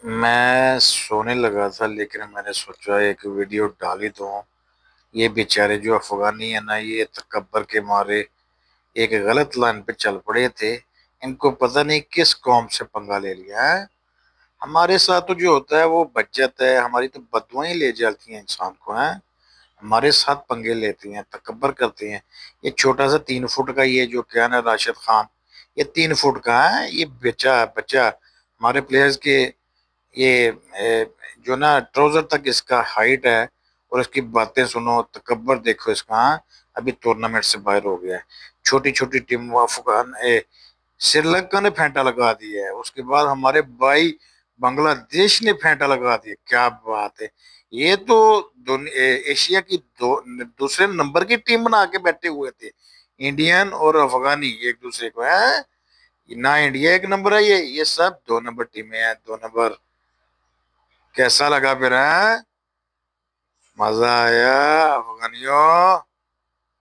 میں سونے لگا تھا لیکن میں نے سوچا ایک ویڈیو ڈال ہی دوں۔ یہ بیچارے جو افغانی ہیں نا، یہ تکبر کے مارے ایک غلط لائن پہ چل پڑے تھے۔ ان کو پتہ نہیں کس قوم سے پنگا لے لیا ہے۔ ہمارے ساتھ تو جو ہوتا ہے وہ بچ جاتا ہے، ہماری تو بدوائیں لے جاتی ہیں انسان کو ہیں۔ ہمارے ساتھ پنگے لیتے ہیں، تکبر کرتے ہیں۔ یہ چھوٹا سا 3 فٹ کا یہ جو کیا نا راشد خان، یہ 3 فٹ کا ہے، یہ بچہ بچہ ہمارے پلیئرز کے یہ جو نا ٹراؤزر تک اس کا ہائٹ ہے، اور اس کی باتیں سنو، تکبر دیکھو اس کا۔ ہاں، ابھی ٹورنامنٹ سے باہر ہو گیا ہے۔ چھوٹی چھوٹی ٹیم افغان سری لنکا نے پھینٹا لگا دی ہے، اس کے بعد ہمارے بھائی بنگلہ دیش نے پھینٹا لگا دیا۔ کیا بات ہے! یہ تو ایشیا کی دوسرے نمبر کی ٹیم بنا کے بیٹھے ہوئے تھے، انڈین اور افغانی ایک دوسرے کو ہے۔ نہ انڈیا ایک نمبر ہے، یہ سب 2 نمبر ٹیمیں ہیں، 2 نمبر۔ کیسا لگا پھر؟ ہے مزہ آیا افغانیوں؟